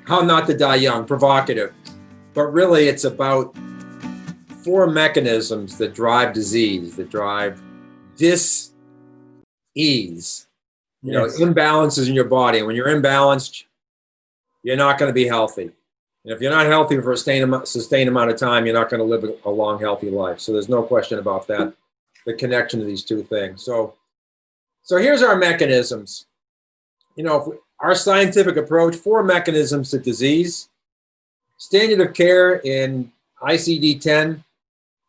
How Not to Die Young, provocative. But really, it's about 4 mechanisms that drive disease, that drive dis-ease, Yes. imbalances in your body. And when you're imbalanced, you're not going to be healthy. And if you're not healthy for a sustained amount of time, you're not going to live a long, healthy life. So there's no question about that, the connection to these two things. So here's our mechanisms. Our scientific approach, 4 mechanisms to disease. Standard of care in ICD-10,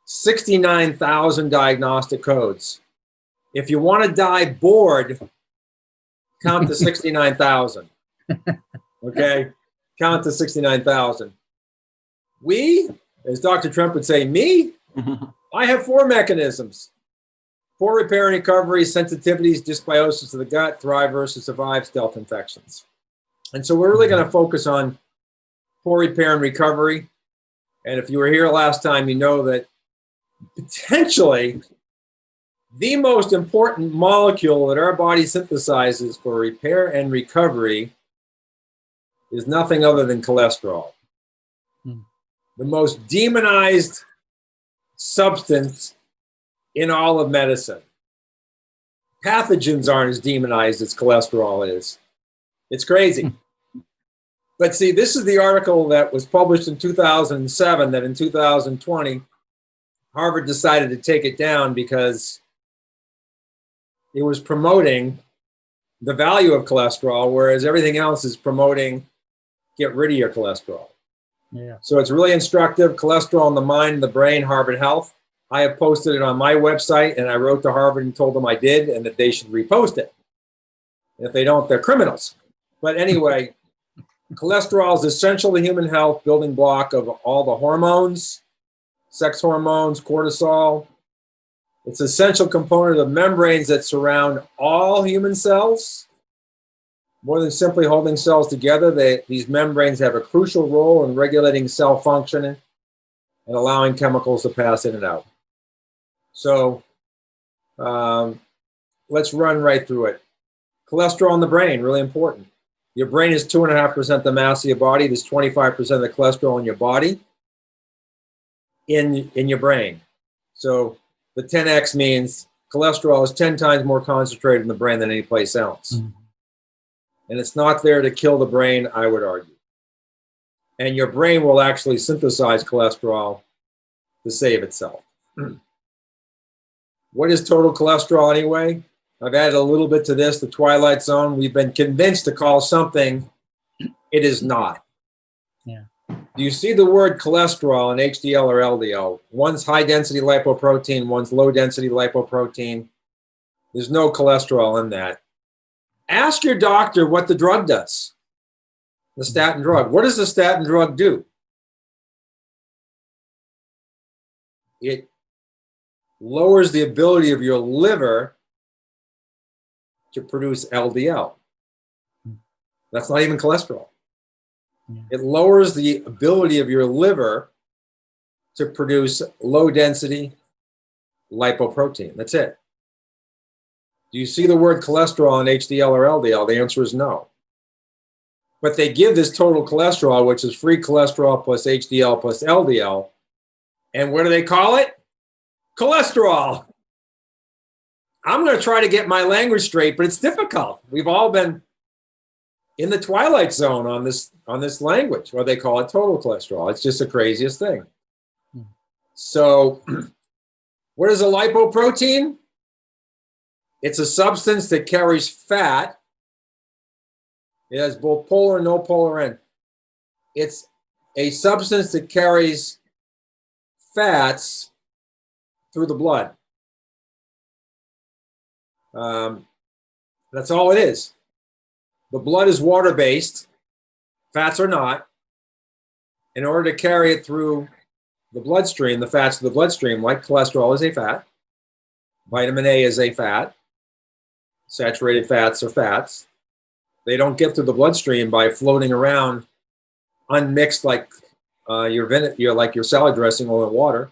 69,000 diagnostic codes. If you want to die bored, count to 69,000. Okay? Count to 69,000. We, as Dr. Trump would say, me, I have 4 mechanisms. 4 repair and recovery, sensitivities, dysbiosis of the gut, thrive versus survive, stealth infections. And so we're really going to focus on 4 repair and recovery. And if you were here last time, you know that potentially the most important molecule that our body synthesizes for repair and recovery is nothing other than cholesterol. The most demonized substance in all of medicine. Pathogens aren't as demonized as cholesterol is. It's crazy. But see, this is the article that was published in 2007 that in 2020, Harvard decided to take it down because it was promoting the value of cholesterol, whereas everything else is promoting get rid of your cholesterol. Yeah. So it's really instructive. Cholesterol in the mind, the brain, Harvard Health. I have posted it on my website, and I wrote to Harvard and told them I did and that they should repost it. And if they don't, they're criminals. But anyway, cholesterol is essential to human health, building block of all the hormones, sex hormones, cortisol. It's an essential component of membranes that surround all human cells. More than simply holding cells together, these membranes have a crucial role in regulating cell function and allowing chemicals to pass in and out. So let's run right through it. Cholesterol in the brain, really important. Your brain is 2.5% the mass of your body. There's 25% of the cholesterol in your body in your brain. So the 10x means cholesterol is 10 times more concentrated in the brain than any place else. Mm-hmm. And it's not there to kill the brain, I would argue. And your brain will actually synthesize cholesterol to save itself. What is total cholesterol anyway? I've added a little bit to this, the twilight zone. We've been convinced to call something it is not. Yeah. Do you see the word cholesterol in HDL or LDL? One's high-density lipoprotein, one's low-density lipoprotein. There's no cholesterol in that. Ask your doctor what the drug does, the statin drug. What does the statin drug do? It lowers the ability of your liver to produce LDL. That's not even cholesterol. Yeah. It lowers the ability of your liver to produce low-density lipoprotein. That's it. Do you see the word cholesterol in HDL or LDL? The answer is no. But they give this total cholesterol, which is free cholesterol plus HDL plus LDL. And what do they call it? Cholesterol. I'm going to try to get my language straight, but it's difficult. We've all been in the twilight zone on this language, where they call it total cholesterol. It's just the craziest thing. So what is a lipoprotein? It's a substance that carries fat. It has both polar and no polar end. It's a substance that carries fats through the blood. That's all it is. The blood is water-based. Fats are not. In order to carry it through the bloodstream, the fats of the bloodstream, like cholesterol is a fat. Vitamin A is a fat. Saturated fats are fats. They don't get through the bloodstream by floating around unmixed like your salad dressing or water.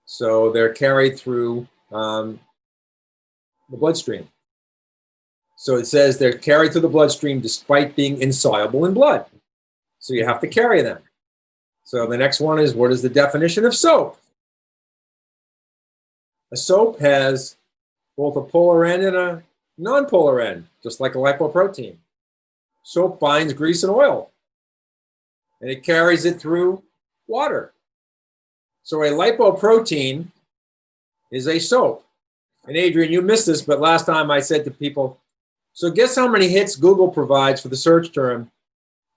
So they're carried through the bloodstream. So it says they're carried through the bloodstream despite being insoluble in blood. So you have to carry them. So the next one is, what is the definition of soap? A soap has both a polar end and a non-polar end, just like a lipoprotein. Soap binds grease and oil, and it carries it through water. So a lipoprotein is a soap. And Adrian, you missed this, but last time I said to people, so guess how many hits Google provides for the search term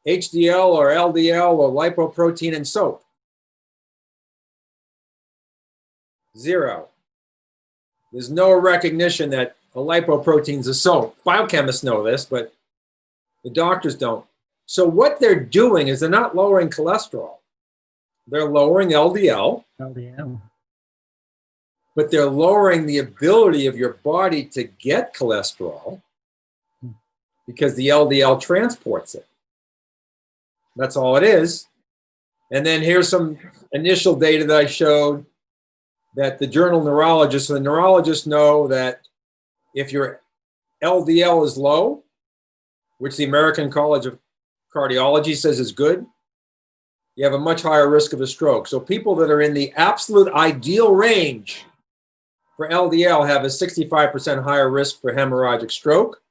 HDL or LDL or lipoprotein and soap? 0. There's no recognition that a lipoprotein is a soap. Biochemists know this, but the doctors don't. So what they're doing is they're not lowering cholesterol. They're lowering LDL. But they're lowering the ability of your body to get cholesterol because the LDL transports it. That's all it is. And then here's some initial data that I showed that the journal neurologists, so the neurologists know that if your LDL is low, which the American College of Cardiology says is good, you have a much higher risk of a stroke. So people that are in the absolute ideal range for LDL have a 65% higher risk for hemorrhagic stroke.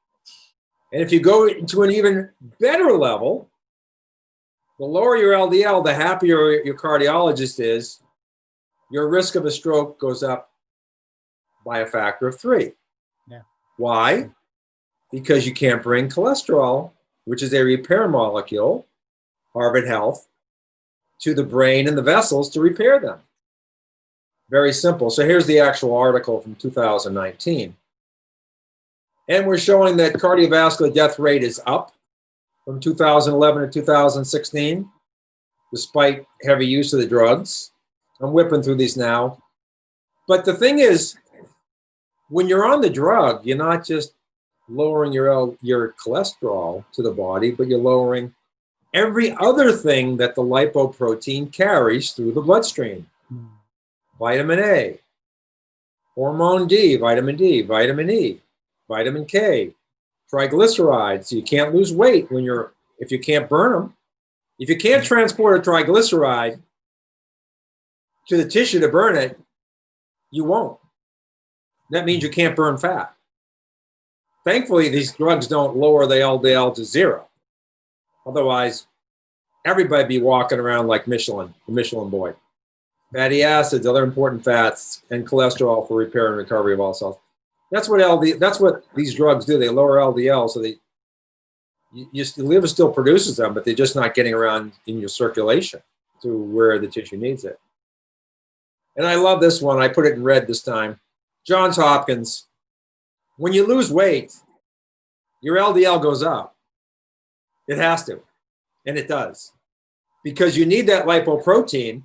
And if you go to an even better level, the lower your LDL, the happier your cardiologist is, your risk of a stroke goes up by a factor of 3. Yeah. Why? Because you can't bring cholesterol, which is a repair molecule, Harvard Health, to the brain and the vessels to repair them. Very simple. So here's the actual article from 2019. And we're showing that cardiovascular death rate is up from 2011 to 2016, despite heavy use of the drugs. I'm whipping through these now. But the thing is, when you're on the drug, you're not just lowering your cholesterol to the body, but you're lowering every other thing that the lipoprotein carries through the bloodstream. Vitamin A, hormone D, vitamin E, vitamin K, triglycerides. So you can't lose weight if you can't burn them. If you can't transport a triglyceride to the tissue to burn it, you won't. That means you can't burn fat. Thankfully, these drugs don't lower the LDL to 0. Otherwise, everybody be walking around like Michelin, the Michelin boy. Fatty acids, other important fats, and cholesterol for repair and recovery of all cells. That's what these drugs do. They lower LDL, so the liver still produces them, but they're just not getting around in your circulation to where the tissue needs it. And I love this one. I put it in red this time. Johns Hopkins. When you lose weight, your LDL goes up. It has to, and it does, because you need that lipoprotein.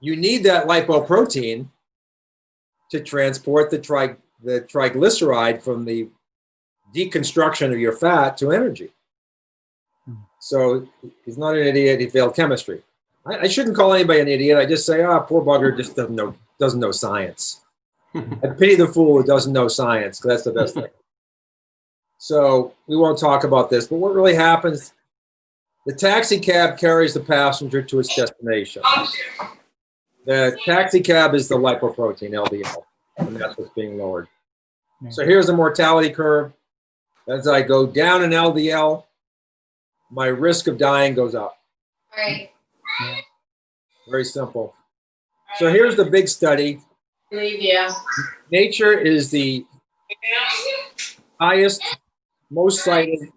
You need that lipoprotein to transport the triglyceride from the deconstruction of your fat to energy. So he's not an idiot. He failed chemistry. I shouldn't call anybody an idiot. I just say, poor bugger just doesn't know science. I pity the fool who doesn't know science, because that's the best thing. So we won't talk about this, but what really happens, the taxi cab carries the passenger to its destination. The taxi cab is the lipoprotein, LDL, and that's what's being lowered. So here's the mortality curve. As I go down in LDL, my risk of dying goes up. Right. Very simple. So here's the big study. Yeah. Nature is the highest, most cited,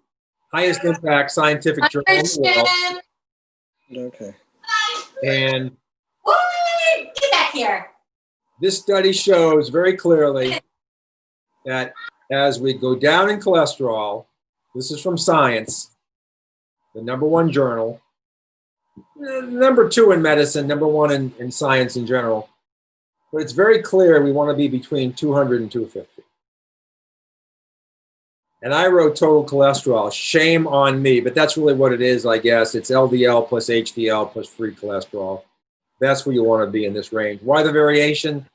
highest impact scientific journal in the world. Okay. And Get back here. this study shows very clearly that as we go down in cholesterol, this is from Science, the #1 journal, #2 in medicine, #1 in science in general. But it's very clear we want to be between 200 and 250. And I wrote total cholesterol. Shame on me, but that's really what it is, I guess. It's LDL plus HDL plus free cholesterol. That's where you want to be in this range. Why the variation?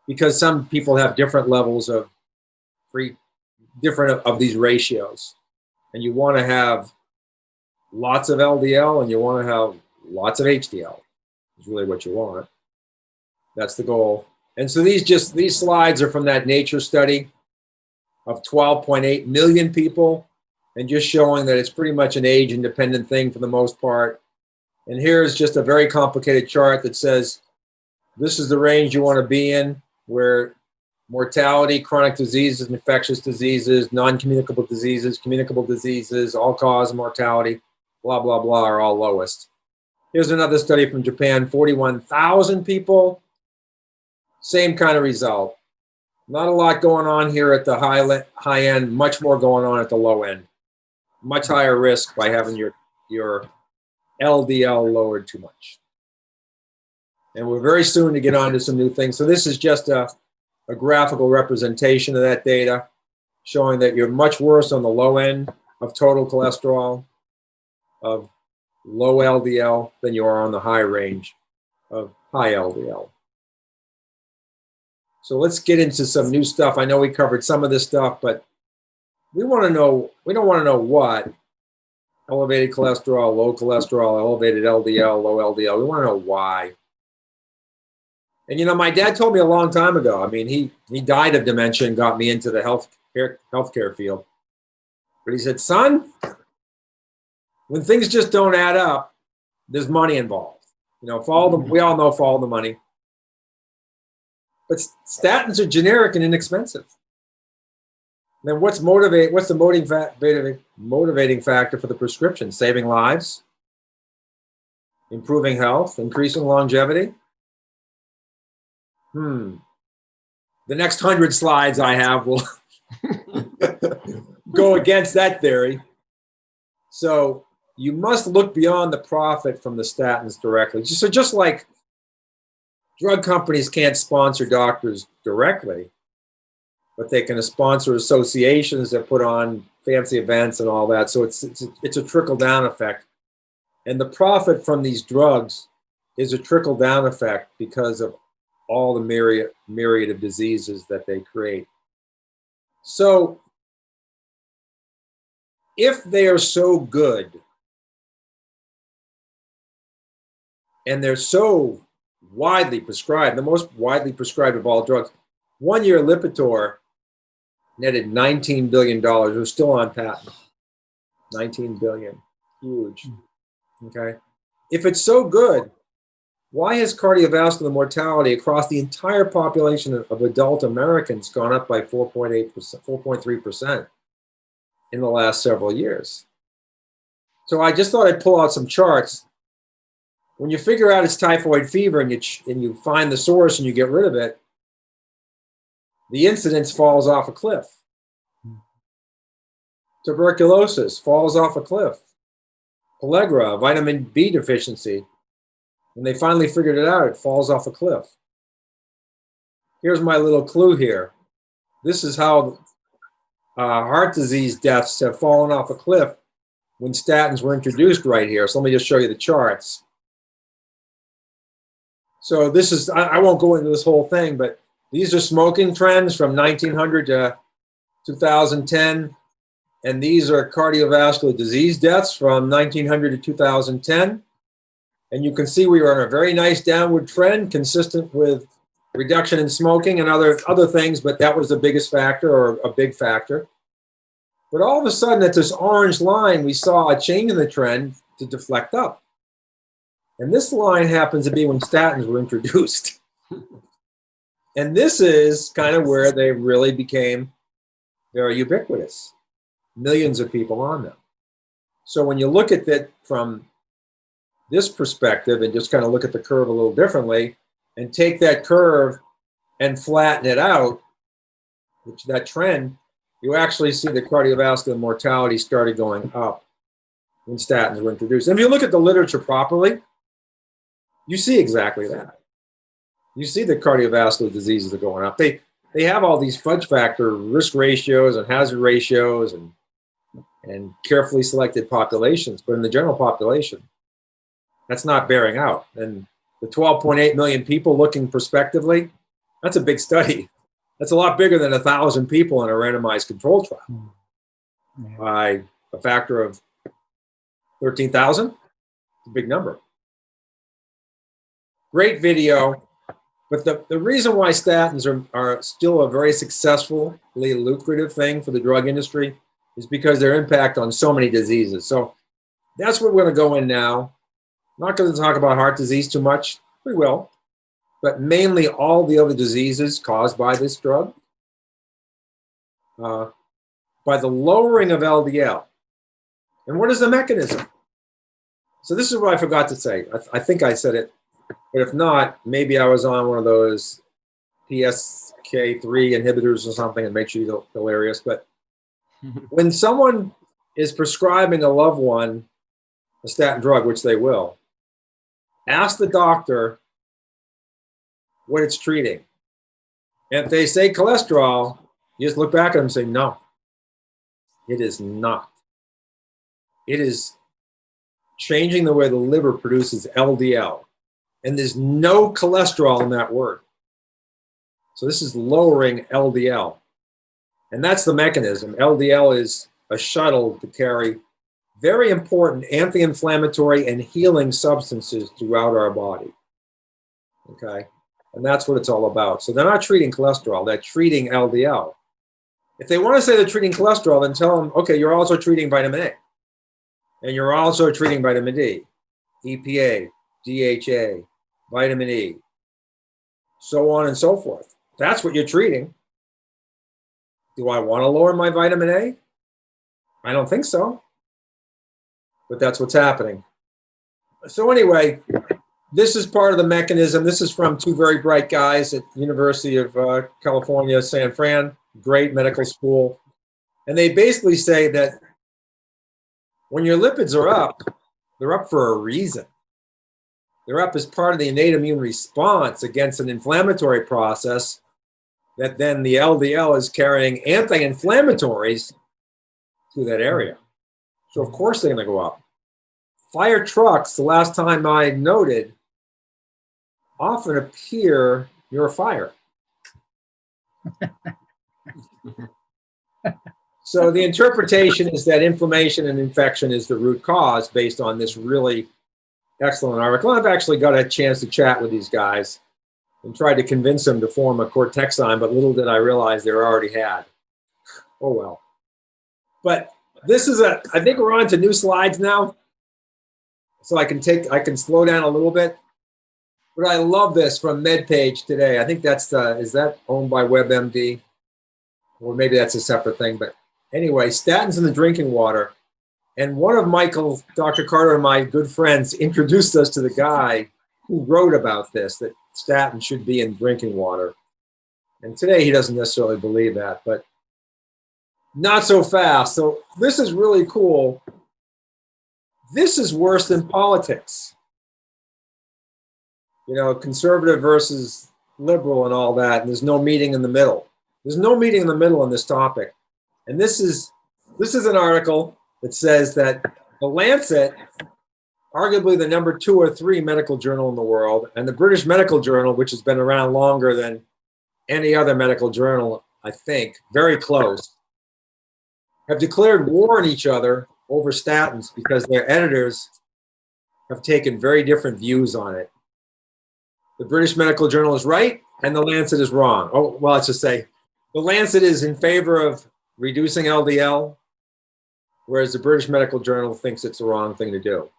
Because some people have different levels of different of these ratios. and you want to have lots of LDL and you want to have lots of HDL. Is really what you want. That's the goal. And so these slides are from that Nature study of 12.8 million people, and just showing that it's pretty much an age-independent thing for the most part. And here's just a very complicated chart that says this is the range you want to be in, where mortality, chronic diseases, infectious diseases, non-communicable diseases, communicable diseases, all-cause mortality, blah, blah, blah, are all lowest. Here's another study from Japan, 41,000 people. Same kind of result. Not a lot going on here at the high end, much more going on at the low end. Much higher risk by having your LDL lowered too much. And we're very soon to get on to some new things. So this is just a graphical representation of that data, showing that you're much worse on the low end of total cholesterol, of low LDL, than you are on the high range of high LDL. So let's get into some new stuff. I know we covered some of this stuff, but we don't want to know what. Elevated cholesterol, low cholesterol, elevated LDL, low LDL. We want to know why. And, you know, my dad told me a long time ago, I mean, he died of dementia and got me into the healthcare field. But he said, son, when things just don't add up, there's money involved. You know, we all know follow the money. But statins are generic and inexpensive. Then what's the motivating factor for the prescription? Saving lives, improving health, increasing longevity. The next 100 slides I have will go against that theory. So you must look beyond the profit from the statins directly. So just like drug companies can't sponsor doctors directly, but they can sponsor associations that put on fancy events and all that. So it's a trickle-down effect. And the profit from these drugs is a trickle-down effect because of all the myriad of diseases that they create. So if they are so good and they're so widely prescribed, the most widely prescribed of all drugs, 1 year Lipitor netted $19 billion. It was still on patent. 19 billion, huge. Okay. If it's so good, why has cardiovascular mortality across the entire population of adult Americans gone up by 4.8%, 4.3% in the last several years? So I just thought I'd pull out some charts. When you figure out it's typhoid fever and you find the source and you get rid of it, the incidence falls off a cliff. Tuberculosis falls off a cliff. Pellagra, vitamin B deficiency, when they finally figured it out, it falls off a cliff. Here's my little clue here. This is how heart disease deaths have fallen off a cliff when statins were introduced right here. So let me just show you the charts. So this is, I won't go into this whole thing, but these are smoking trends from 1900 to 2010. And these are cardiovascular disease deaths from 1900 to 2010. And you can see we were on a very nice downward trend, consistent with reduction in smoking and other things, but that was the biggest factor, or a big factor. But all of a sudden, at this orange line, we saw a change in the trend to deflect up. And this line happens to be when statins were introduced. And this is kind of where they really became very ubiquitous. Millions of people on them. So when you look at it from this perspective and just kind of look at the curve a little differently and take that curve and flatten it out, which that trend, you actually see the cardiovascular mortality started going up when statins were introduced. And if you look at the literature properly, you see exactly that. You see the cardiovascular diseases are going up. They have all these fudge factor risk ratios and hazard ratios and carefully selected populations, but in the general population, that's not bearing out. And the 12.8 million people looking prospectively, that's a big study. That's a lot bigger than 1,000 people in a randomized control trial by a factor of 13,000. It's a big number. Great video. But the reason why statins are still a very successfully lucrative thing for the drug industry is because their impact on so many diseases. So that's where we're going to go in now. Not going to talk about heart disease too much. We will. But mainly all the other diseases caused by this drug. By the lowering of LDL. And what is the mechanism? So this is what I forgot to say. I think I said it. But if not, maybe I was on one of those PSK3 inhibitors or something and make sure you're hilarious. But when someone is prescribing a loved one a statin drug, which they will, ask the doctor what it's treating. And if they say cholesterol, you just look back at them and say, no, it is not. It is changing the way the liver produces LDL. And there's no cholesterol in that word. So this is lowering LDL. And that's the mechanism. LDL is a shuttle to carry very important anti-inflammatory and healing substances throughout our body. Okay? And that's what it's all about. So they're not treating cholesterol, they're treating LDL. If they want to say they're treating cholesterol, then tell them, okay, you're also treating vitamin A. And you're also treating vitamin D, EPA, DHA, vitamin E, so on and so forth. That's what you're treating. Do I want to lower my vitamin A? I don't think so. But that's what's happening. So anyway, this is part of the mechanism. This is from two very bright guys at the University of California, San Fran, great medical school. And they basically say that when your lipids are up, they're up for a reason. They're up as part of the innate immune response against an inflammatory process that then the LDL is carrying anti-inflammatories through that area. So of course they're going to go up. Fire trucks, the last time I noted, often appear near a fire. So the interpretation is that inflammation and infection is the root cause based on this really excellent article. I've actually got a chance to chat with these guys and tried to convince them to form a cortexine, but little did I realize they already had. Oh well. But this is I think we're on to new slides now. So I can slow down a little bit. But I love this from MedPage today. I think that's is that owned by WebMD? Or maybe that's a separate thing. But anyway, statins in the drinking water. And one of Michael, Dr. Carter, and my good friends introduced us to the guy who wrote about this, that statins should be in drinking water. And today he doesn't necessarily believe that, but not so fast. So this is really cool. This is worse than politics. You know, conservative versus liberal and all that, and there's no meeting in the middle. There's no meeting in the middle on this topic. And this is an article that says that the Lancet, arguably the number 2 or 3 medical journal in the world, and the British Medical Journal, which has been around longer than any other medical journal, I think, very close, have declared war on each other over statins because their editors have taken very different views on it. The British Medical Journal is right, and the Lancet is wrong. Oh, well, let's just say the Lancet is in favor of reducing LDL, whereas the British Medical Journal thinks it's the wrong thing to do.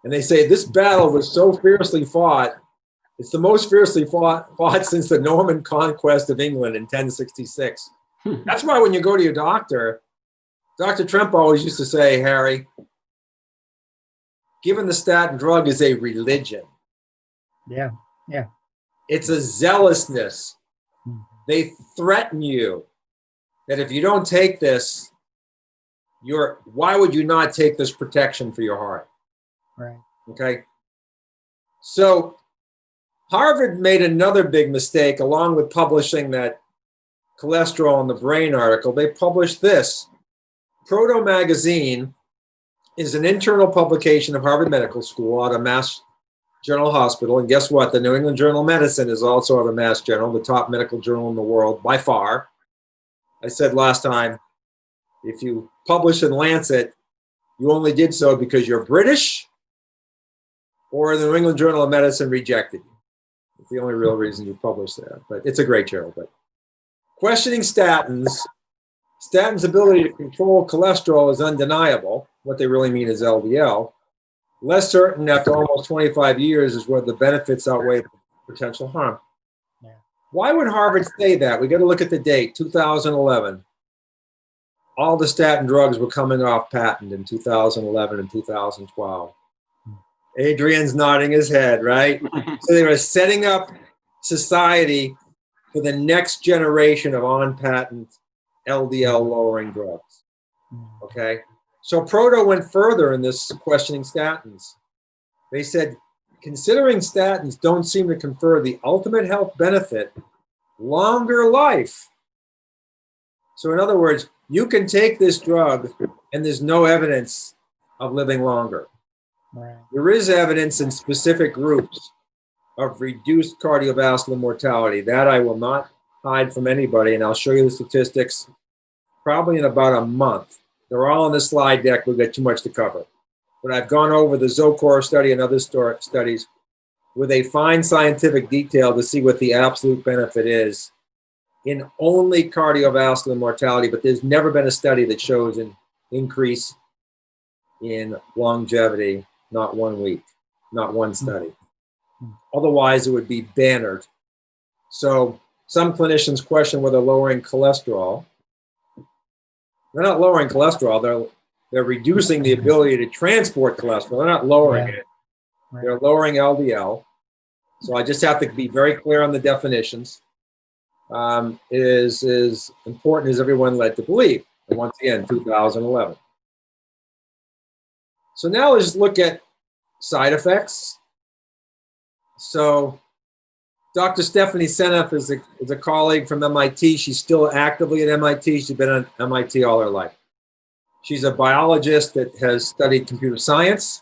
And they say this battle was so fiercely fought, it's the most fiercely fought since the Norman conquest of England in 1066. That's why when you go to your doctor, Dr. Tremp always used to say, Harry, given the statin drug is a religion. Yeah, yeah. It's a zealousness. They threaten you that if you don't take this, why would you not take this protection for your heart? Right. Okay. So Harvard made another big mistake along with publishing that cholesterol in the brain article. They published this. Proto Magazine is an internal publication of Harvard Medical School out of Mass General Hospital. And guess what? The New England Journal of Medicine is also out of Mass General, the top medical journal in the world by far. I said last time, if you publish in Lancet, you only did so because you're British or the New England Journal of Medicine rejected you. It's the only real reason you published that, but it's a great journal. But questioning statins, statins' ability to control cholesterol is undeniable. What they really mean is LDL. Less certain after almost 25 years is whether the benefits outweigh potential harm. Yeah. Why would Harvard say that? We got to look at the date, 2011. All the statin drugs were coming off patent in 2011 and 2012. Adrian's nodding his head, right? So they were setting up society for the next generation of on-patent LDL-lowering drugs, okay? So Proto went further in this questioning statins. They said, considering statins don't seem to confer the ultimate health benefit, longer life. So in other words, you can take this drug and there's no evidence of living longer. Right. There is evidence in specific groups of reduced cardiovascular mortality. That I will not hide from anybody, and I'll show you the statistics probably in about a month. They're all on the slide deck. We've got too much to cover. But I've gone over the Zocor study and other studies with a fine scientific detail to see what the absolute benefit is in only cardiovascular mortality, but there's never been a study that shows an increase in longevity, not 1 week, not one study. Otherwise, it would be bannered. So some clinicians question whether lowering cholesterol, they're not lowering cholesterol, they're reducing the ability to transport cholesterol. They're not lowering it. Right. They're lowering LDL. So I just have to be very clear on the definitions. Is as important as everyone led to believe. And once again, 2011. So now let's look at side effects. So Dr. Stephanie Seneff is a colleague from MIT. She's still actively at MIT. She's been at MIT all her life. She's a biologist that has studied computer science,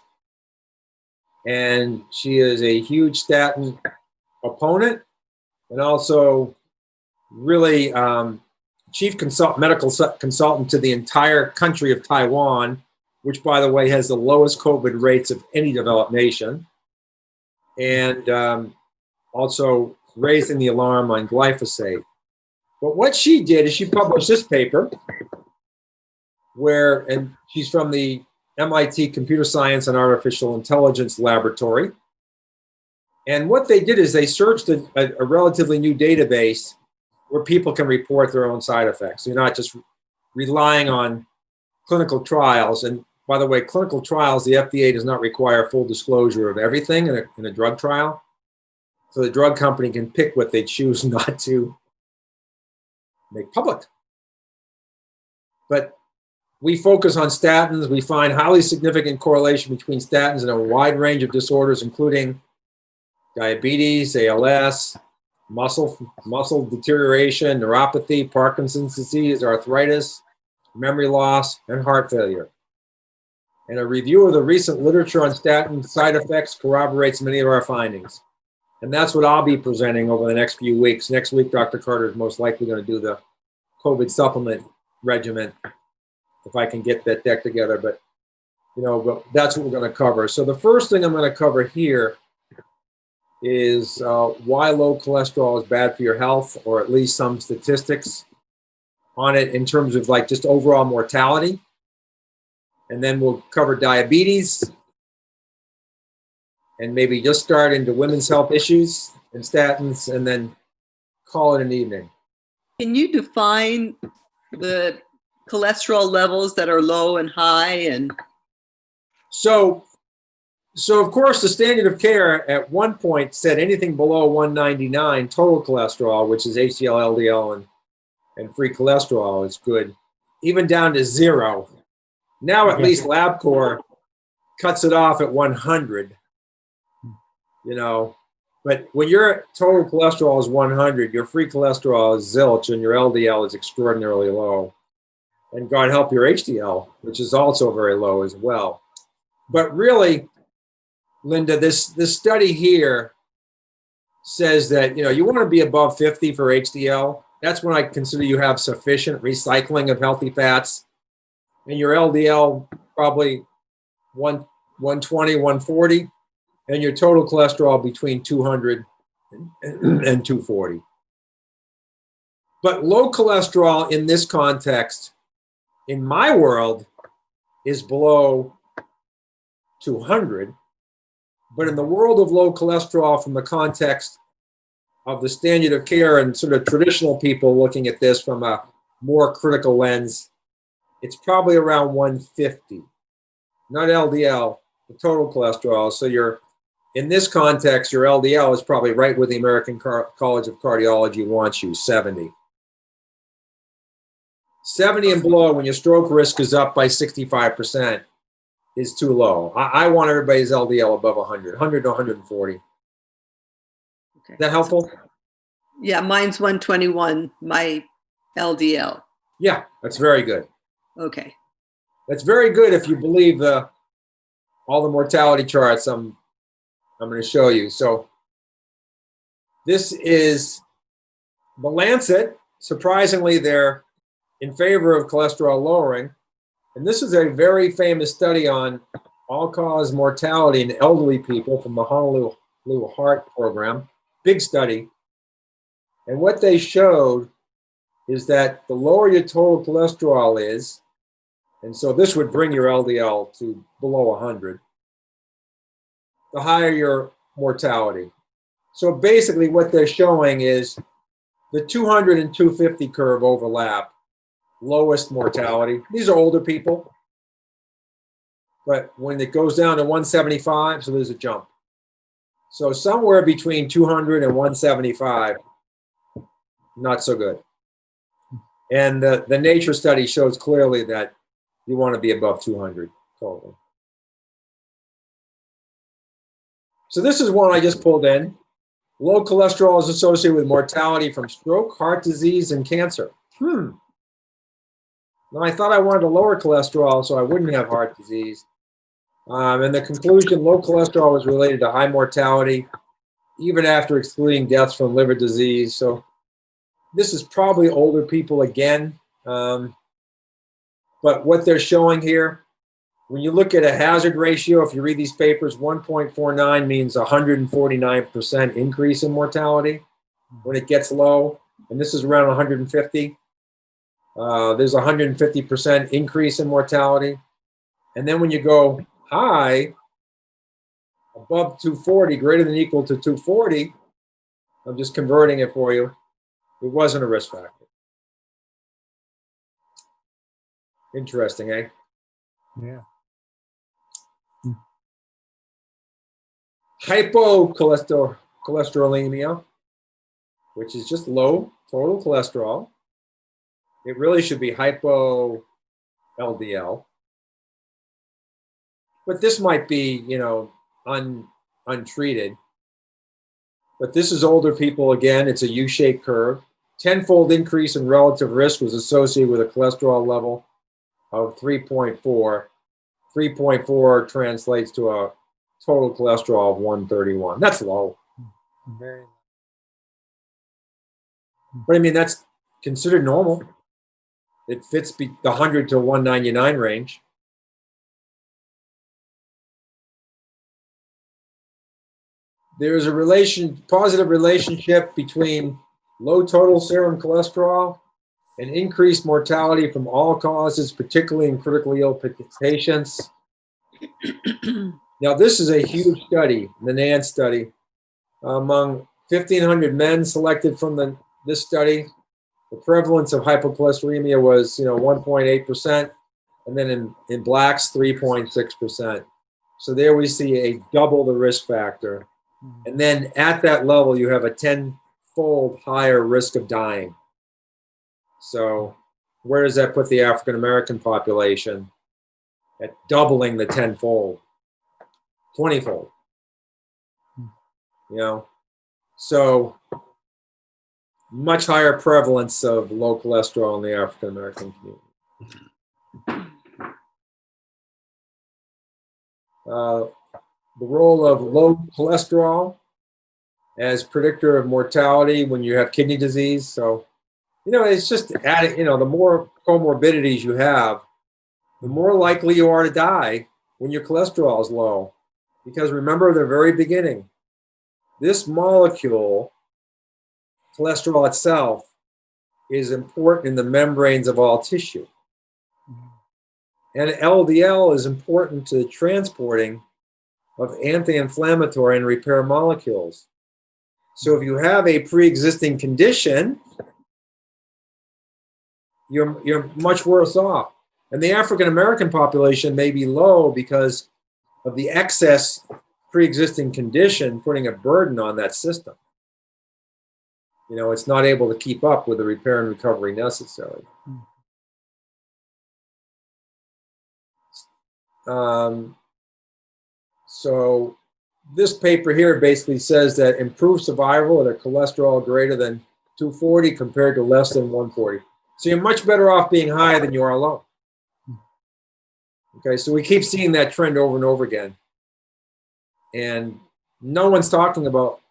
and she is a huge statin opponent and also really chief medical consultant to the entire country of Taiwan, which, by the way, has the lowest COVID rates of any developed nation, and also raising the alarm on glyphosate. But what she did is she published this paper and she's from the MIT Computer Science and Artificial Intelligence Laboratory. And what they did is they searched a relatively new database where people can report their own side effects. You're not just relying on clinical trials. And by the way, clinical trials, the FDA does not require full disclosure of everything in a drug trial. So the drug company can pick what they choose not to make public. But we focus on statins. We find highly significant correlation between statins and a wide range of disorders, including diabetes, ALS, muscle deterioration, neuropathy, Parkinson's disease, arthritis, memory loss, and heart failure. And a review of the recent literature on statin side effects corroborates many of our findings. And that's what I'll be presenting over the next few weeks. Next week, Dr. Carter is most likely going to do the COVID supplement regimen, if I can get that deck together. But, that's what we're going to cover. So the first thing I'm going to cover here is why low cholesterol is bad for your health, or at least some statistics on it in terms of like just overall mortality. And then we'll cover diabetes and maybe just start into women's health issues and statins, and then call it an evening. Can you define the cholesterol levels that are low and high? And so of course, the standard of care at one point said anything below 199 total cholesterol, which is HDL, LDL, and free cholesterol, is good, even down to 0. Now at least LabCorp cuts it off at 100. But when your total cholesterol is 100, your free cholesterol is zilch, and your LDL is extraordinarily low. And God help your HDL, which is also very low as well. But really, Linda, this study here says that you want to be above 50 for HDL. That's when I consider you have sufficient recycling of healthy fats, and your LDL probably 120, 140, and your total cholesterol between 200 and 240. But low cholesterol in this context, in my world, is below 200. But in the world of low cholesterol, from the context of the standard of care and sort of traditional people looking at this from a more critical lens, it's probably around 150, not LDL, the total cholesterol. So in this context, your LDL is probably right where the American College of Cardiology wants you, 70. 70 and below, when your stroke risk is up by 65%, is too low. I want everybody's LDL above 100, 100 to 140. Okay. Is that helpful? Yeah, mine's 121, my LDL. Yeah, that's very good. Okay. That's very good if you believe all the mortality charts I'm going to show you. So this is the Lancet. Surprisingly, they're in favor of cholesterol lowering. And this is a very famous study on all-cause mortality in elderly people from the Honolulu Heart Program. Big study. And what they showed is that the lower your total cholesterol is, and so this would bring your LDL to below 100, the higher your mortality. So basically what they're showing is the 200 and 250 curve overlap, lowest mortality. These are older people. But when it goes down to 175, so there's a jump. So somewhere between 200 and 175, not so good. And the Nature study shows clearly that you want to be above 200 total. So this is one I just pulled in. Low cholesterol is associated with mortality from stroke, heart disease, and cancer. Now, I thought I wanted to lower cholesterol so I wouldn't have heart disease. And the conclusion, low cholesterol was related to high mortality, even after excluding deaths from liver disease. So this is probably older people again. But what they're showing here, when you look at a hazard ratio, if you read these papers, 1.49 means 149% increase in mortality when it gets low. And this is around 150. There's 150% increase in mortality. And then when you go high, above 240, greater than or equal to 240, I'm just converting it for you, it wasn't a risk factor. Interesting, eh? Yeah. Hypocholesterolemia, which is just low total cholesterol. It really should be hypo LDL. But this might be, untreated. But this is older people again. It's a U-shaped curve. Tenfold increase in relative risk was associated with a cholesterol level of 3.4. 3.4 translates to a total cholesterol of 131. That's low. Very low. But I mean, that's considered normal. It fits the 100 to 199 range. There's a positive relationship between low total serum cholesterol and increased mortality from all causes, particularly in critically ill patients. Now, this is a huge study, the NAND study. Among 1,500 men selected from this study, the prevalence of hypocholesterolemia was, 1.8%, and then in blacks, 3.6%. So there we see a double the risk factor. And then at that level, you have a 10-fold higher risk of dying. So where does that put the African-American population? At doubling the 10-fold, 20-fold. So much higher prevalence of low cholesterol in the African-American community. The role of low cholesterol as predictor of mortality when you have kidney disease. So, it's just adding, the more comorbidities you have, the more likely you are to die when your cholesterol is low. Because remember the very beginning, this molecule, cholesterol itself, is important in the membranes of all tissue. And LDL is important to the transporting of anti-inflammatory and repair molecules. So if you have a pre-existing condition, you're much worse off. And the African American population may be low because of the excess pre-existing condition putting a burden on that system. You know, it's not able to keep up with the repair and recovery necessary. So this paper here basically says that improved survival at a cholesterol greater than 240 compared to less than 140. So you're much better off being high than you are low. Okay, so we keep seeing that trend over and over again. And no one's talking about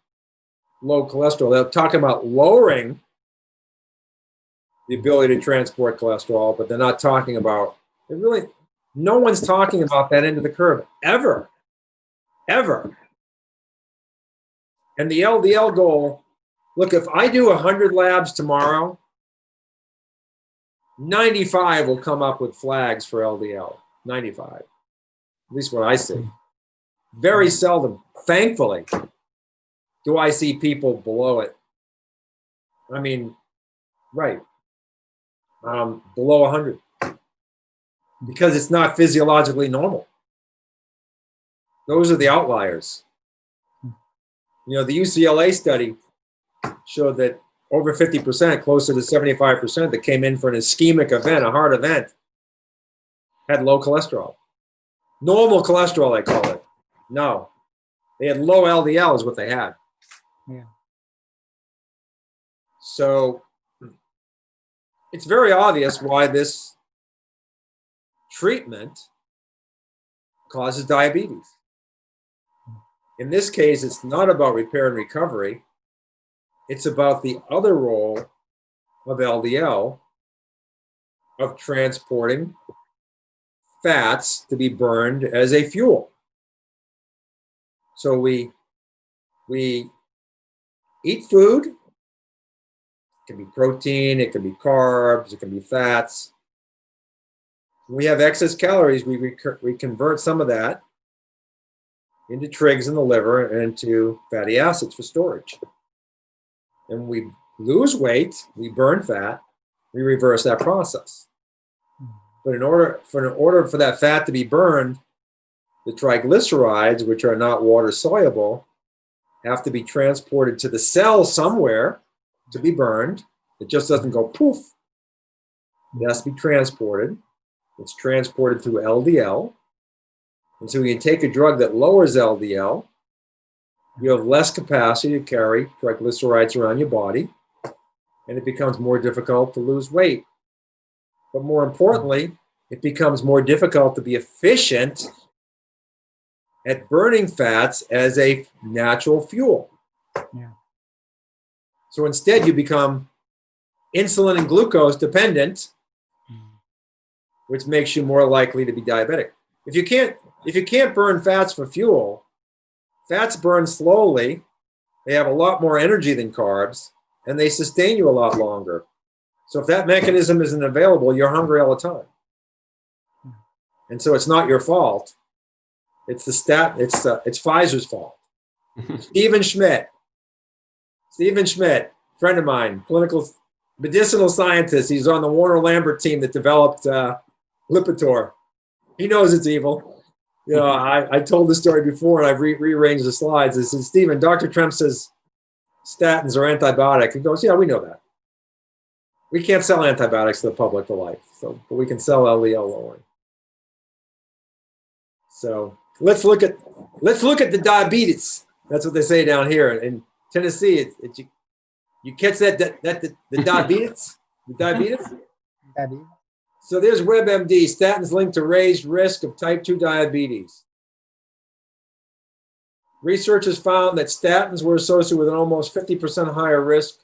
low cholesterol. They're talking about lowering the ability to transport cholesterol, but they're not talking about, no one's talking about that end of the curve, ever. Ever. And the LDL goal, look, if I do 100 labs tomorrow, 95 will come up with flags for LDL. 95. At least what I see. Very seldom, thankfully, do I see people below it. I mean, right. Below 100. Because it's not physiologically normal. Those are the outliers. You know, the UCLA study showed that over 50%, closer to 75% that came in for an ischemic event, a heart event, had low cholesterol. Normal cholesterol, they call it. No. They had low LDL is what they had. Yeah. So it's very obvious why this treatment causes diabetes. In this case, it's not about repair and recovery. It's about the other role of LDL of transporting fats to be burned as a fuel. So we eat food. It can be protein, it can be carbs, it can be fats. When we have excess calories, we convert some of that into trigs in the liver and into fatty acids for storage. And we lose weight, we burn fat, we reverse that process. But in order for that fat to be burned, the triglycerides, which are not water soluble, have to be transported to the cell somewhere to be burned. It just doesn't go poof. It has to be transported. It's transported through LDL. And so you can take a drug that lowers LDL. You have less capacity to carry triglycerides around your body, and it becomes more difficult to lose weight. But more importantly, it becomes more difficult to be efficient at burning fats as a natural fuel. Yeah. So instead, you become insulin and glucose dependent, which makes you more likely to be diabetic. If you can't burn fats for fuel, fats burn slowly, they have a lot more energy than carbs, and they sustain you a lot longer. So if that mechanism isn't available, you're hungry all the time. And so it's not your fault. It's it's Pfizer's fault. Stephen Schmidt, friend of mine, clinical medicinal scientist. He's on the Warner-Lambert team that developed Lipitor. He knows it's evil. You know, I told this story before, and I've rearranged the slides. I said, Stephen, Dr. Trump says statins are antibiotic. He goes, yeah, we know that. We can't sell antibiotics to the public for life, but we can sell LDL lowering. So let's look at the diabetes. That's what they say down here in Tennessee. You catch the diabetes? The diabetes? Diabetes. So there's WebMD, statins linked to raised risk of type 2 diabetes. Researchers found that statins were associated with an almost 50% higher risk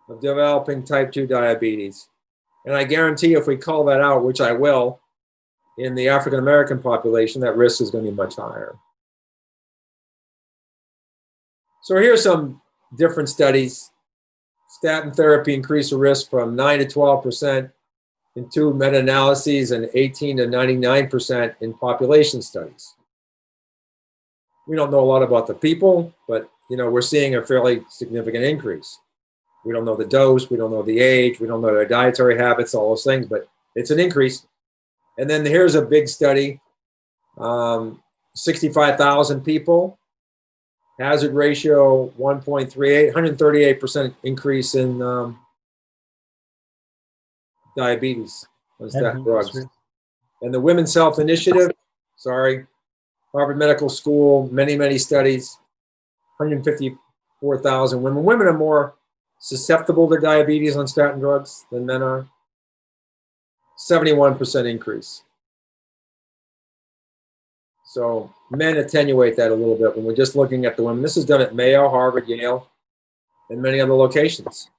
of developing type 2 diabetes. And I guarantee if we call that out, which I will, in the African American population, that risk is going to be much higher. So here's some different studies. Statin therapy increased the risk from 9 to 12% in 2 meta-analyses and 18 to 99% in population studies. We don't know a lot about the people, but we're seeing a fairly significant increase. We don't know the dose, we don't know the age, we don't know their dietary habits, all those things, but it's an increase. And then here's a big study, 65,000 people, hazard ratio 1.38, 138% increase in diabetes on statin drugs. And the Women's Health Initiative, Harvard Medical School, many studies, 154,000 women. Women are more susceptible to diabetes on statin drugs than men are. 71% increase. So men attenuate that a little bit when we're just looking at the women. This is done at Mayo, Harvard, Yale, and many other locations.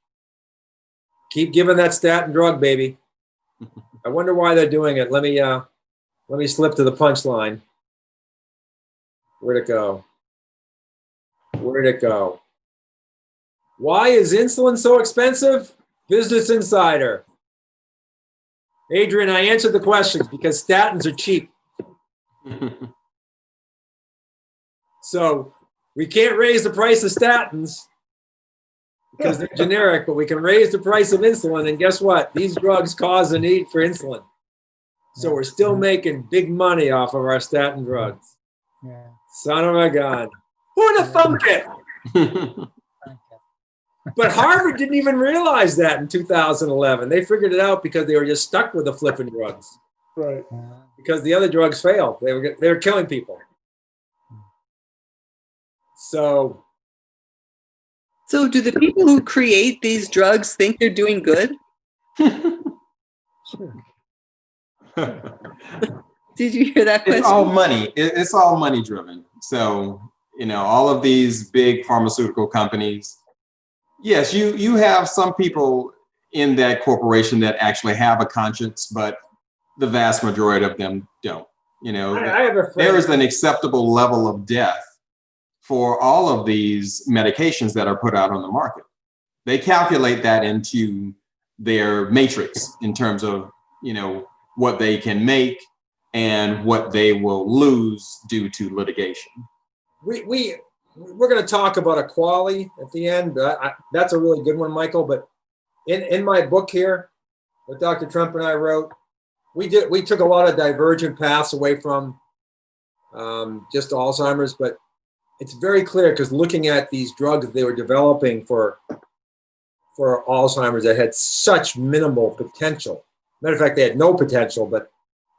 Keep giving that statin drug, baby. I wonder why they're doing it. Let me slip to the punchline. Where'd it go? Where'd it go? Why is insulin so expensive? Business Insider. Adrian, I answered the questions because statins are cheap. So we can't raise the price of statins because they're generic, but we can raise the price of insulin. And guess what? These drugs cause a need for insulin. So we're still making big money off of our statin drugs. Yeah. Son of a gun. Who'd have thunk it? But Harvard didn't even realize that in 2011. They figured it out because they were just stuck with the flipping drugs. Right. Because the other drugs failed. They were killing people. So do the people who create these drugs think they're doing good? Sure. Did you hear that question? It's all money. It's all money driven. So, all of these big pharmaceutical companies, yes, you have some people in that corporation that actually have a conscience, but the vast majority of them don't. I have a friend. There is an acceptable level of death for all of these medications that are put out on the market. They calculate that into their matrix in terms of, what they can make and what they will lose due to litigation. We're going to talk about equality at the end. That's a really good one, Michael. But in my book here, that Dr. Trump and I wrote, we took a lot of divergent paths away from just Alzheimer's, but it's very clear because looking at these drugs they were developing for Alzheimer's that had such minimal potential. Matter of fact, they had no potential, but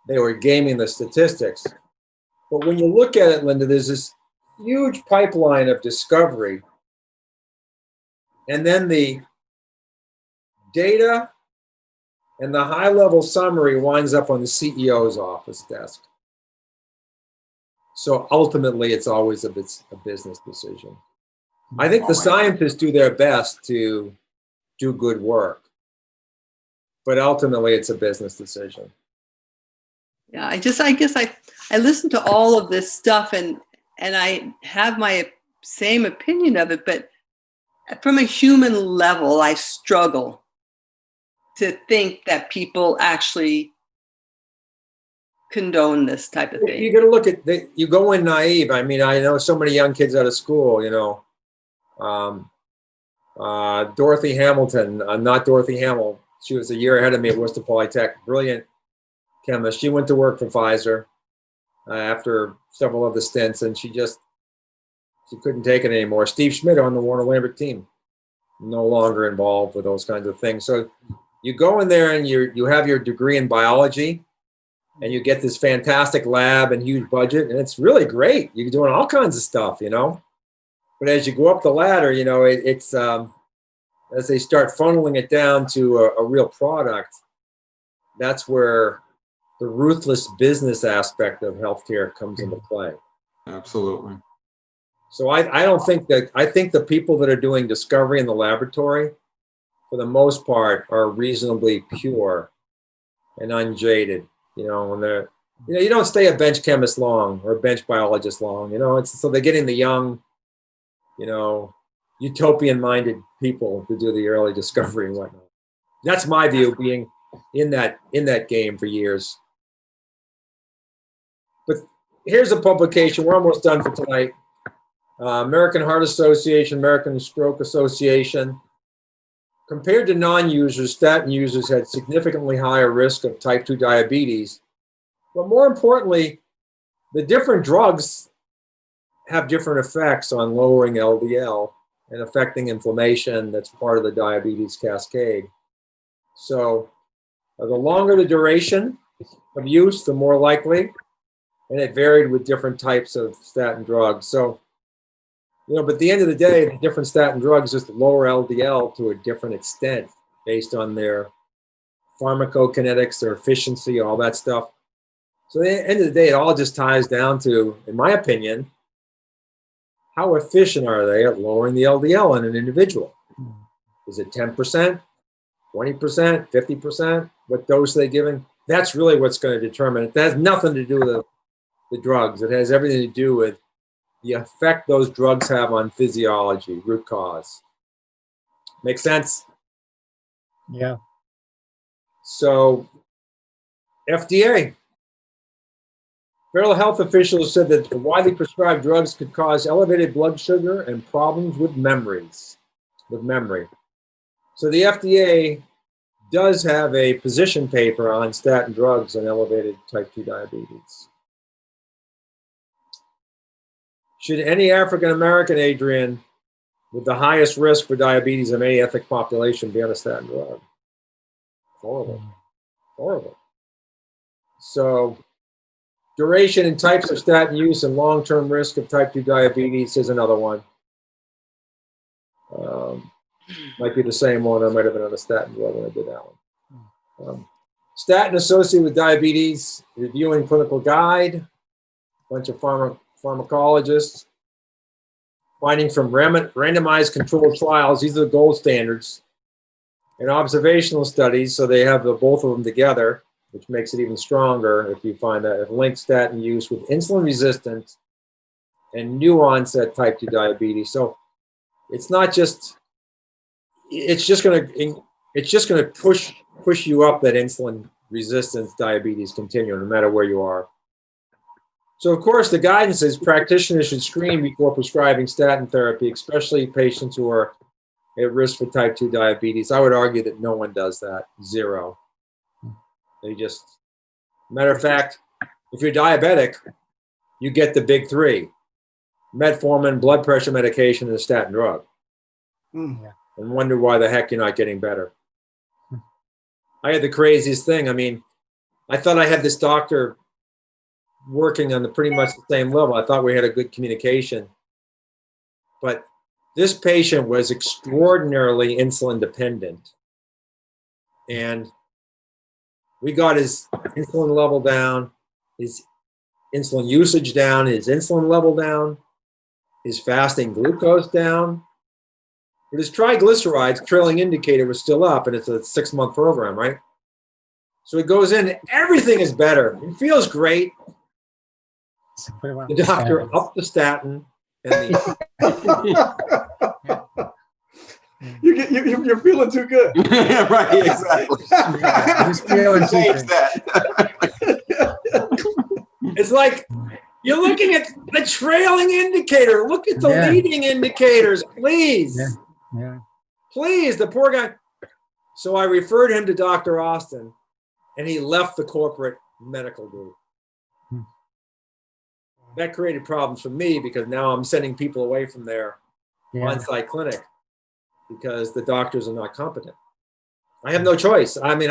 they were gaming the statistics. But when you look at it, Linda, there's this huge pipeline of discovery. And then the data and the high-level summary winds up on the CEO's office desk. So ultimately, it's always a business decision. I think the scientists do their best to do good work, but ultimately, it's a business decision. Yeah, I guess I listen to all of this stuff and I have my same opinion of it, but from a human level, I struggle to think that people actually condone this type of thing. You got to look at you go in naive. I mean, I know so many young kids out of school. Dorothy Hamilton, not Dorothy Hamill. She was a year ahead of me at Worcester Polytech. Brilliant chemist. She went to work for Pfizer after several of the stints, and she couldn't take it anymore. Steve Schmidt on the Warner Lambert team, no longer involved with those kinds of things. So you go in there and you have your degree in biology, and you get this fantastic lab and huge budget, and it's really great. You're doing all kinds of stuff, But as you go up the ladder, it's as they start funneling it down to a real product, that's where the ruthless business aspect of healthcare comes into play. Absolutely. So I think the people that are doing discovery in the laboratory, for the most part, are reasonably pure and unjaded. And You know, you don't stay a bench chemist long or a bench biologist long. You know, it's so they're getting the young, you know, utopian-minded people to do the early discovery and whatnot. That's my view, being in that game for years. But here's a publication. We're almost done for tonight. American Heart Association, American Stroke Association. Compared to non-users, statin users had significantly higher risk of type 2 diabetes. But more importantly, the different drugs have different effects on lowering LDL and affecting inflammation that's part of the diabetes cascade. So the longer the duration of use, the more likely, and it varied with different types of statin drugs. So, you know, but at the end of the day, the different statin drugs just lower LDL to a different extent based on their pharmacokinetics, their efficiency, all that stuff. So at the end of the day, it all just ties down to, in my opinion, how efficient are they at lowering the LDL in an individual? Is it 10%, 20%, 50%? What dose are they giving? That's really what's going to determine it. That has nothing to do with the drugs. It has everything to do with the effect those drugs have on physiology, root cause. Make sense? Yeah. So, FDA. Federal health officials said that the widely prescribed drugs could cause elevated blood sugar and problems with memory. So the FDA does have a position paper on statin drugs and elevated type 2 diabetes. Should any African American, Adrian, with the highest risk for diabetes of any ethnic population be on a statin drug? Horrible. Horrible. So, duration and types of statin use and long-term risk of type 2 diabetes is another one. Might be the same one. I might have been on a statin drug when I did that one. Statin-Associated with Diabetes, Reviewing Clinical Guide, bunch of pharmacologists, finding from randomized controlled trials, these are the gold standards, and observational studies, so they have both of them together, which makes it even stronger if you find that it links statin use with insulin resistance and new onset type 2 diabetes. So it's not just, it's just going to push you up that insulin resistance diabetes continuum, no matter where you are. So of course the guidance is practitioners should screen before prescribing statin therapy, especially patients who are at risk for type 2 diabetes. I would argue that no one does that, zero. They just, matter of fact, if you're diabetic, you get the big three: metformin, blood pressure medication, and a statin drug. Yeah. And wonder why the heck you're not getting better. I had the craziest thing. I mean, I thought I had this doctor working on pretty much the same level. I thought we had a good communication. But this patient was extraordinarily insulin dependent. And we got his insulin level down, his insulin usage down, his insulin level down, his fasting glucose down. But his triglycerides trailing indicator was still up, and it's a 6-month program, right? So he goes in, everything is better. He feels great. The doctor upped the statin. And You're feeling too good. Right, exactly. It's like you're looking at the trailing indicator. Look at the leading indicators, please. Yeah. Please, the poor guy. So I referred him to Dr. Austin, and he left the corporate medical group. That created problems for me because now I'm sending people away from their on-site clinic because the doctors are not competent. I have no choice. I mean,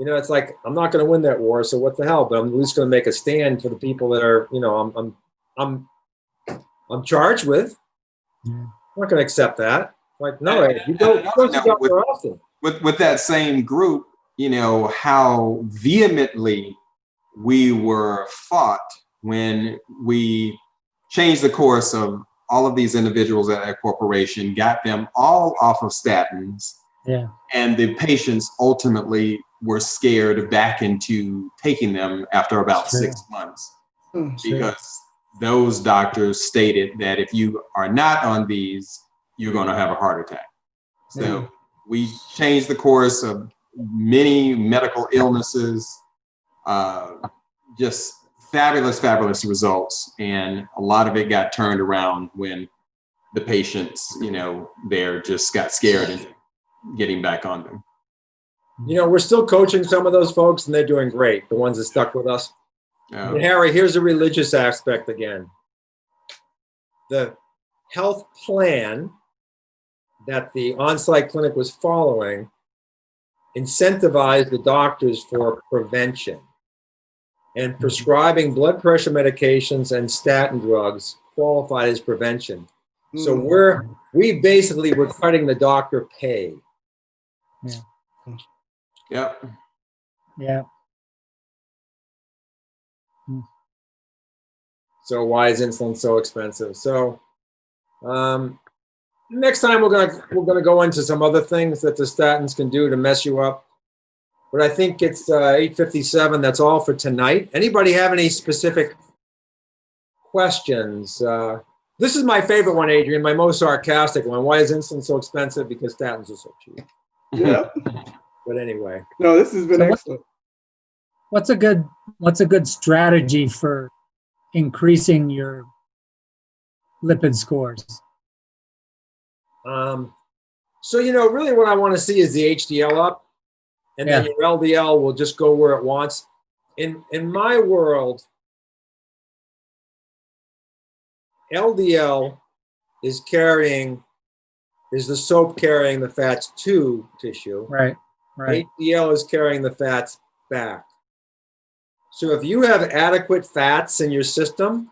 it's like I'm not going to win that war, so what the hell? But I'm at least going to make a stand for the people that are, I'm charged with. I'm not going to accept that. Like, no, you go to Dr. Austin. With that same group, how vehemently we were fought when we changed the course of all of these individuals at that corporation, got them all off of statins, Yeah. And the patients ultimately were scared back into taking them after about Sure. 6 months, Sure. because those doctors stated that if you are not on these, you're going to have a heart attack. So we changed the course of many medical illnesses, just fabulous results. And a lot of it got turned around when the patients, they're just got scared and getting back on them. We're still coaching some of those folks, and they're doing great, the ones that stuck with us. And Harry, here's a religious aspect again. The health plan that the on-site clinic was following incentivized the doctors for prevention, and prescribing blood pressure medications and statin drugs qualified as prevention. So we basically were cutting the doctor pay. Yeah. Yep. Yeah. So why is insulin so expensive? So next time we're gonna go into some other things that the statins can do to mess you up. But I think it's 8:57. That's all for tonight. Anybody have any specific questions? This is my favorite one, Adrian, my most sarcastic one. Why is insulin so expensive? Because statins are so cheap. Yeah. But anyway. No, this has been excellent. What's a good strategy for increasing your lipid scores? So, really what I want to see is the HDL up, and then your LDL will just go where it wants. In my world, LDL is the soap carrying the fats to tissue. Right. HDL is carrying the fats back. So if you have adequate fats in your system,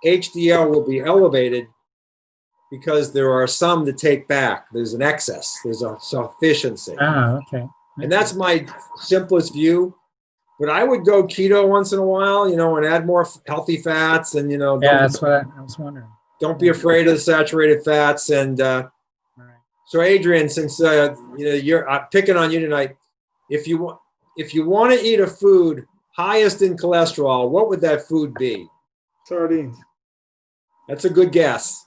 HDL will be elevated because there are some to take back. There's an excess. There's a sufficiency. Okay. And that's my simplest view. But I would go keto once in a while, and add more healthy fats. And, that's what I was wondering. Don't be afraid of the saturated fats. And so, Adrian, since I'm picking on you tonight, if you want to eat a food highest in cholesterol, what would that food be? Sardines. That's a good guess.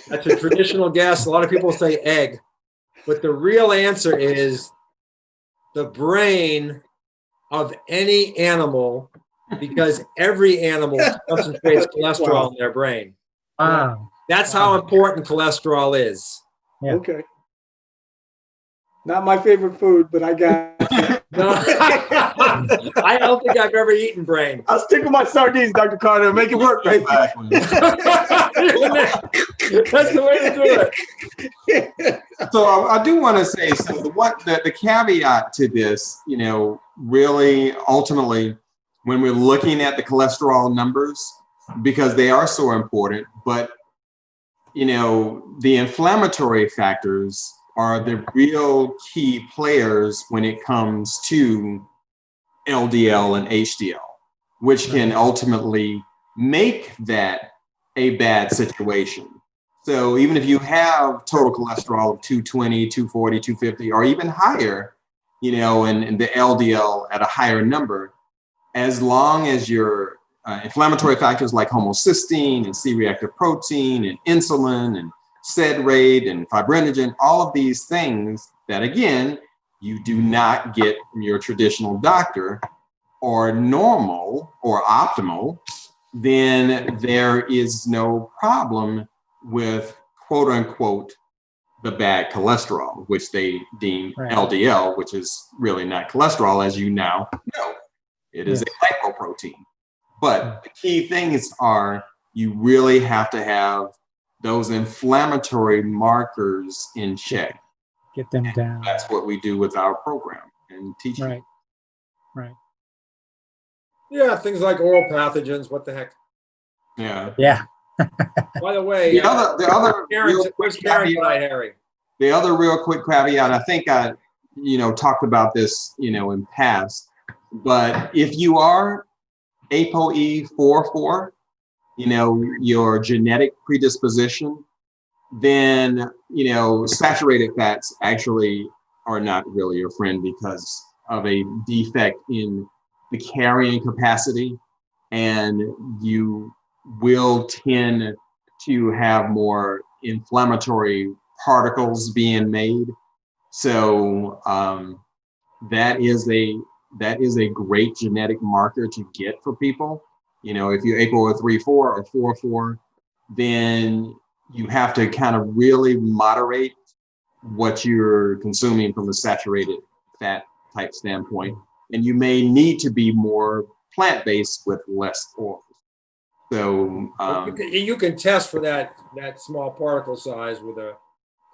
That's a traditional guess. A lot of people say egg, but the real answer is the brain of any animal, because every animal concentrates cholesterol in their brain. Wow. That's how important cholesterol is. Yeah. Okay. Not my favorite food, but I got it. No, I don't think I've ever eaten brain. I'll stick with my sardines, Dr. Carter, and make it work, right? That's the way to do it. So I do want to say, so the caveat to this, really ultimately, when we're looking at the cholesterol numbers, because they are so important, but the inflammatory factors are the real key players when it comes to LDL and HDL, which can ultimately make that a bad situation. So even if you have total cholesterol of 220, 240, 250, or even higher, and the LDL at a higher number, as long as your inflammatory factors like homocysteine and C-reactive protein and insulin and SED rate and fibrinogen, all of these things that, again, you do not get from your traditional doctor, or normal or optimal, then there is no problem with, quote unquote, the bad cholesterol, which they deem LDL, which is really not cholesterol, as you now know. It is a lipoprotein. But the key things are, you really have to have those inflammatory markers in check. Get them down. That's what we do with our program and teaching. Right. Yeah, things like oral pathogens. What the heck? Yeah. By the way, where's Karen tonight, Harry? The other real quick caveat, I think I, talked about this, in past, but if you are ApoE44, your genetic predisposition, then saturated fats actually are not really your friend because of a defect in the carrying capacity, and you will tend to have more inflammatory particles being made. So that is a great genetic marker to get for people. If you're ApoE3/4 or 4/4, then you have to kind of really moderate what you're consuming from a saturated fat type standpoint. And you may need to be more plant-based with less oil. So you can test for that small particle size with a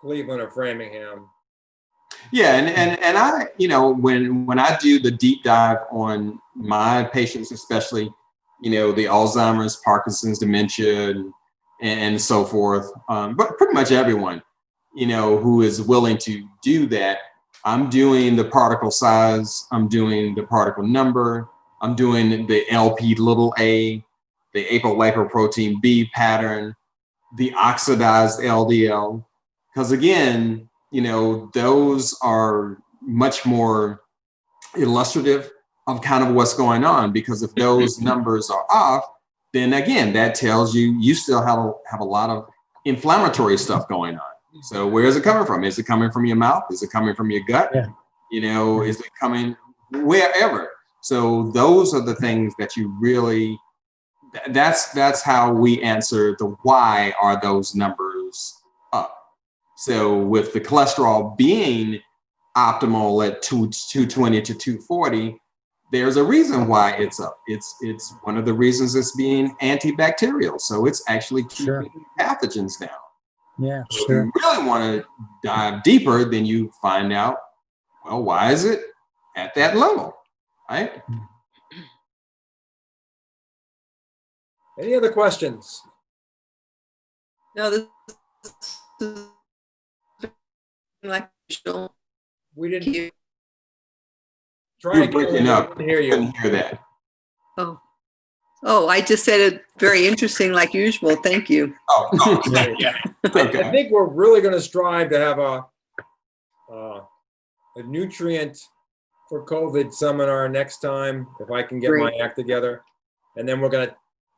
Cleveland or Framingham. Yeah, and I, when I do the deep dive on my patients, especially, the Alzheimer's, Parkinson's, dementia, and so forth, but pretty much everyone, who is willing to do that, I'm doing the particle size, I'm doing the particle number, I'm doing the LP little a, the apolipoprotein B pattern, the oxidized LDL, because again, those are much more illustrative of kind of what's going on, because if those numbers are off, then again, that tells you still have a lot of inflammatory stuff going on. So where is it coming from? Is it coming from your mouth? Is it coming from your gut? Yeah. Is it coming wherever? So those are the things that you really, that's how we answer the why are those numbers up. So with the cholesterol being optimal at 220 to 240, there's a reason why it's up. It's one of the reasons it's being antibacterial. So it's actually keeping pathogens down. Yeah, So sure. if you really want to dive deeper, then you find out, well, why is it at that level, right? Any other questions? No, this is like usual. We Thank didn't you. try You're again. We breaking up. didn't hear you. Couldn't hear that. Oh, I just said it very interesting, like usual. Thank you. Oh, Yeah. I okay. think we're really going to strive to have a nutrient for COVID seminar next time, if I can get my act together. And then we're going to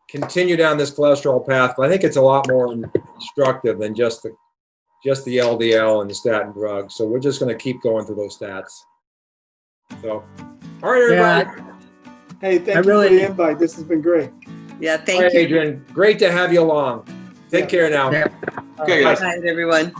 continue down this cholesterol path. But I think it's a lot more instructive than just the LDL and the statin drugs. So we're just going to keep going through those stats. So, all right, everybody. Hey, thank you really- for the invite. This has been great. Yeah, All thank right, you. Adrian. Great to have you along. Take care now. Yeah. Okay, Good guys. night, everyone.